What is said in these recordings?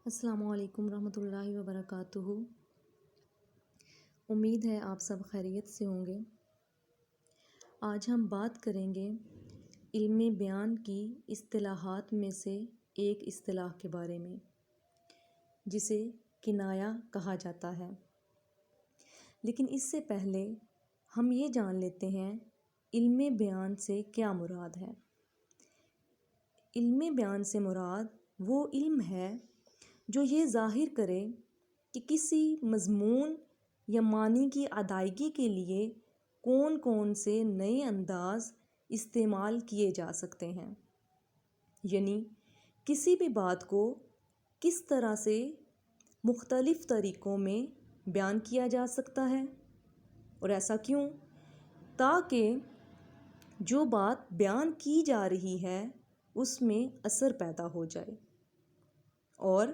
السلام علیکم ورحمۃ اللہ وبرکاتہ۔ امید ہے آپ سب خیریت سے ہوں گے۔ آج ہم بات کریں گے علم بیان کی اصطلاحات میں سے ایک اصطلاح کے بارے میں، جسے کنایہ کہا جاتا ہے۔ لیکن اس سے پہلے ہم یہ جان لیتے ہیں علم بیان سے کیا مراد ہے۔ علم بیان سے مراد وہ علم ہے جو یہ ظاہر کرے کہ کسی مضمون یا معنی کی ادائیگی کے لیے کون کون سے نئے انداز استعمال کیے جا سکتے ہیں، یعنی کسی بھی بات کو کس طرح سے مختلف طریقوں میں بیان کیا جا سکتا ہے، اور ایسا کیوں؟ تاکہ جو بات بیان کی جا رہی ہے اس میں اثر پیدا ہو جائے، اور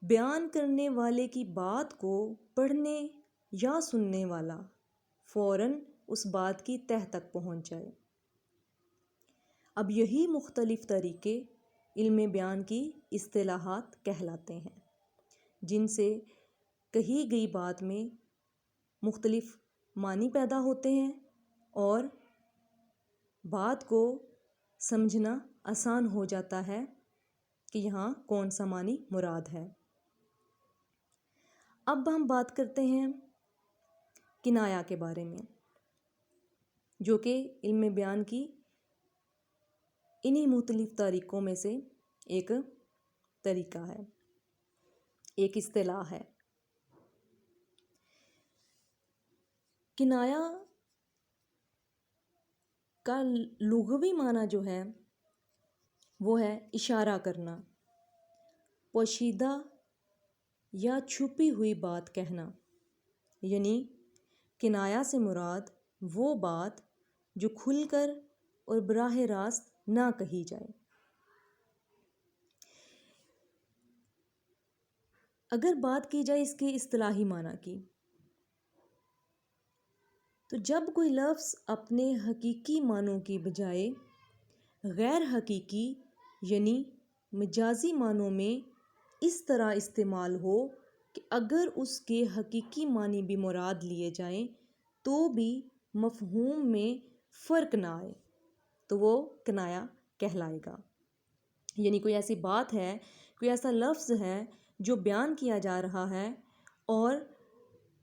بیان کرنے والے کی بات کو پڑھنے یا سننے والا فوراً اس بات کی تہہ تک پہنچ جائے۔ اب یہی مختلف طریقے علم بیان کی اصطلاحات کہلاتے ہیں، جن سے کہی گئی بات میں مختلف معنی پیدا ہوتے ہیں اور بات کو سمجھنا آسان ہو جاتا ہے کہ یہاں کون سا معنی مراد ہے۔ اب ہم بات کرتے ہیں کنایہ کے بارے میں، جو کہ علم بیان کی انہی مختلف طریقوں میں سے ایک طریقہ ہے، ایک اصطلاح ہے۔ کنایہ کا لغوی معنی جو ہے وہ ہے اشارہ کرنا، پوشیدہ یا چھپی ہوئی بات کہنا، یعنی کنایہ سے مراد وہ بات جو کھل کر اور براہ راست نہ کہی جائے۔ اگر بات کی جائے اس کے اصطلاحی معنی کی، تو جب کوئی لفظ اپنے حقیقی معنوں کی بجائے غیر حقیقی یعنی مجازی معنوں میں اس طرح استعمال ہو کہ اگر اس کے حقیقی معنی بھی مراد لیے جائیں تو بھی مفہوم میں فرق نہ آئے، تو وہ کنایہ کہلائے گا۔ یعنی کوئی ایسی بات ہے، کوئی ایسا لفظ ہے جو بیان کیا جا رہا ہے اور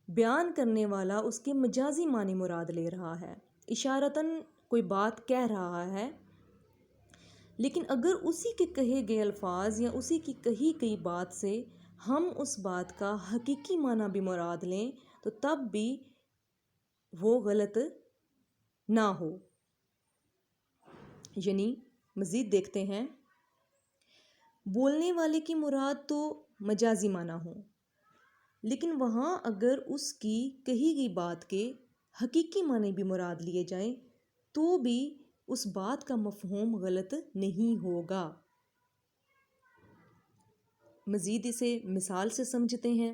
بیان کرنے والا اس کے مجازی معنی مراد لے رہا ہے، اشارتاً کوئی بات کہہ رہا ہے، لیکن اگر اسی کے کہے گئے الفاظ یا اسی کی کہی گئی بات سے ہم اس بات کا حقیقی معنی بھی مراد لیں تو تب بھی وہ غلط نہ ہو۔ یعنی مزید دیکھتے ہیں، بولنے والے کی مراد تو مجازی معنی ہو، لیکن وہاں اگر اس کی کہی گئی بات کے حقیقی معنی بھی مراد لیے جائیں تو بھی اس بات کا مفہوم غلط نہیں ہوگا۔ مزید اسے مثال سے سمجھتے ہیں۔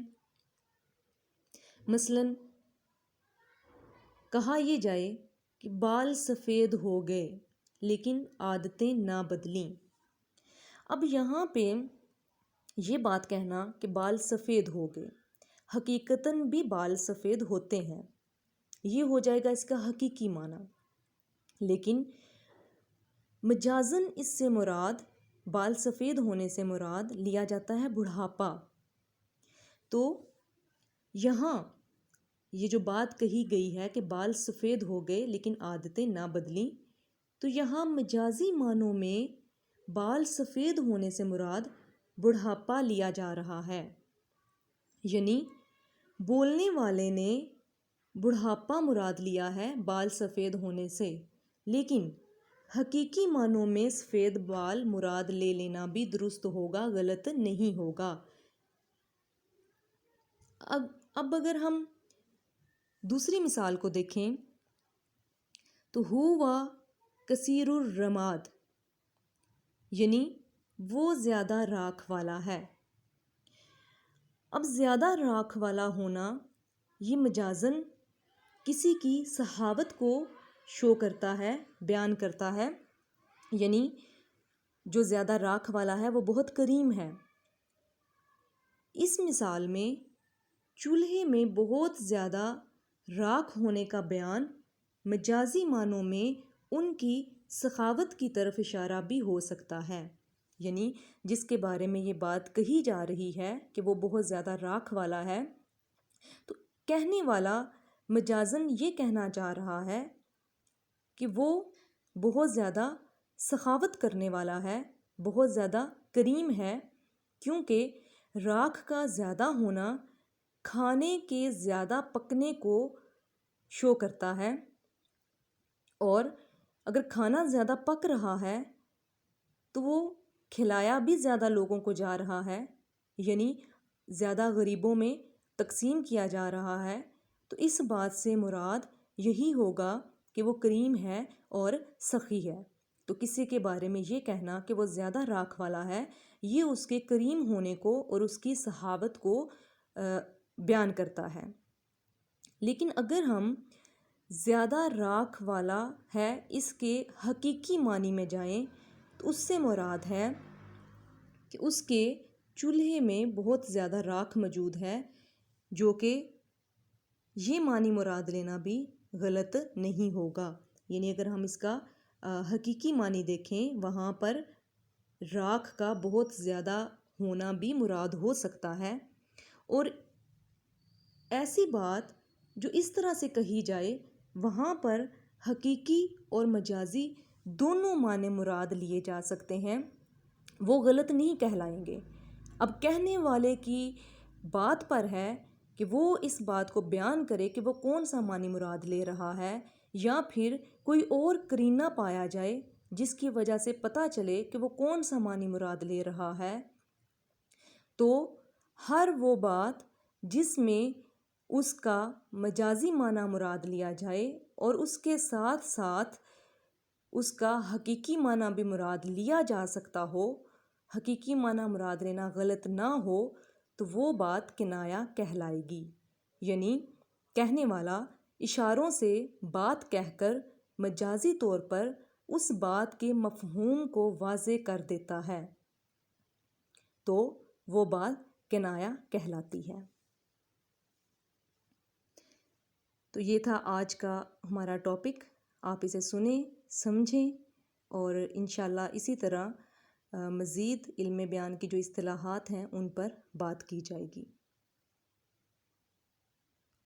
مثلاً کہا یہ جائے کہ بال سفید ہو گئے لیکن عادتیں نہ بدلیں۔ اب یہاں پہ یہ بات کہنا کہ بال سفید ہو گئے، حقیقتاً بھی بال سفید ہوتے ہیں، یہ ہو جائے گا اس کا حقیقی معنی، لیکن مجازاً اس سے مراد، بال سفید ہونے سے مراد لیا جاتا ہے بڑھاپا۔ تو یہاں یہ جو بات کہی گئی ہے کہ بال سفید ہو گئے لیکن عادتیں نہ بدلیں، تو یہاں مجازی معنوں میں بال سفید ہونے سے مراد بڑھاپا لیا جا رہا ہے، یعنی بولنے والے نے بڑھاپا مراد لیا ہے بال سفید ہونے سے، لیکن حقیقی معنوں میں سفید بال مراد لے لینا بھی درست ہوگا، غلط نہیں ہوگا۔ اب اگر ہم دوسری مثال کو دیکھیں تو ہوا کثیر الرماد، یعنی وہ زیادہ راکھ والا ہے۔ اب زیادہ راکھ والا ہونا یہ مجازاً کسی کی صحابت کو شو کرتا ہے، بیان کرتا ہے، یعنی جو زیادہ راکھ والا ہے وہ بہت کریم ہے، اس مثال میں چولہے میں بہت زیادہ راکھ ہونے کا بیان مجازی معنوں میں ان کی سخاوت کی طرف اشارہ بھی ہو سکتا ہے، یعنی جس کے بارے میں یہ بات کہی جا رہی ہے کہ وہ بہت زیادہ راکھ والا ہے، تو کہنے والا مجازن یہ کہنا چاہ رہا ہے کہ وہ بہت زیادہ سخاوت کرنے والا ہے، بہت زیادہ کریم ہے، کیونکہ راکھ کا زیادہ ہونا کھانے کے زیادہ پکنے کو شو کرتا ہے، اور اگر کھانا زیادہ پک رہا ہے تو وہ کھلایا بھی زیادہ لوگوں کو جا رہا ہے، یعنی زیادہ غریبوں میں تقسیم کیا جا رہا ہے، تو اس بات سے مراد یہی ہوگا کہ وہ کریم ہے اور سخی ہے۔ تو کسی کے بارے میں یہ کہنا کہ وہ زیادہ راکھ والا ہے، یہ اس کے کریم ہونے کو اور اس کی سخاوت کو بیان کرتا ہے۔ لیکن اگر ہم زیادہ راکھ والا ہے اس کے حقیقی معنی میں جائیں تو اس سے مراد ہے کہ اس کے چولہے میں بہت زیادہ راکھ موجود ہے، جو کہ یہ معنی مراد لینا بھی غلط نہیں ہوگا، یعنی اگر ہم اس کا حقیقی معنی دیکھیں وہاں پر راکھ کا بہت زیادہ ہونا بھی مراد ہو سکتا ہے، اور ایسی بات جو اس طرح سے کہی جائے وہاں پر حقیقی اور مجازی دونوں معنی مراد لیے جا سکتے ہیں، وہ غلط نہیں کہلائیں گے۔ اب کہنے والے کی بات پر ہے کہ وہ اس بات کو بیان کرے کہ وہ کون سا معنی مراد لے رہا ہے، یا پھر کوئی اور قرینہ پایا جائے جس کی وجہ سے پتہ چلے کہ وہ کون سا معنی مراد لے رہا ہے۔ تو ہر وہ بات جس میں اس کا مجازی معنی مراد لیا جائے اور اس کے ساتھ ساتھ اس کا حقیقی معنی بھی مراد لیا جا سکتا ہو، حقیقی معنی مراد لینا غلط نہ ہو، تو وہ بات کنایا کہلائے گی، یعنی کہنے والا اشاروں سے بات کہہ کر مجازی طور پر اس بات کے مفہوم کو واضح کر دیتا ہے، تو وہ بات کنایا کہلاتی ہے۔ تو یہ تھا آج کا ہمارا ٹاپک، آپ اسے سنیں، سمجھیں، اور انشاءاللہ اسی طرح مزید علم بیان کی جو اصطلاحات ہیں ان پر بات کی جائے گی۔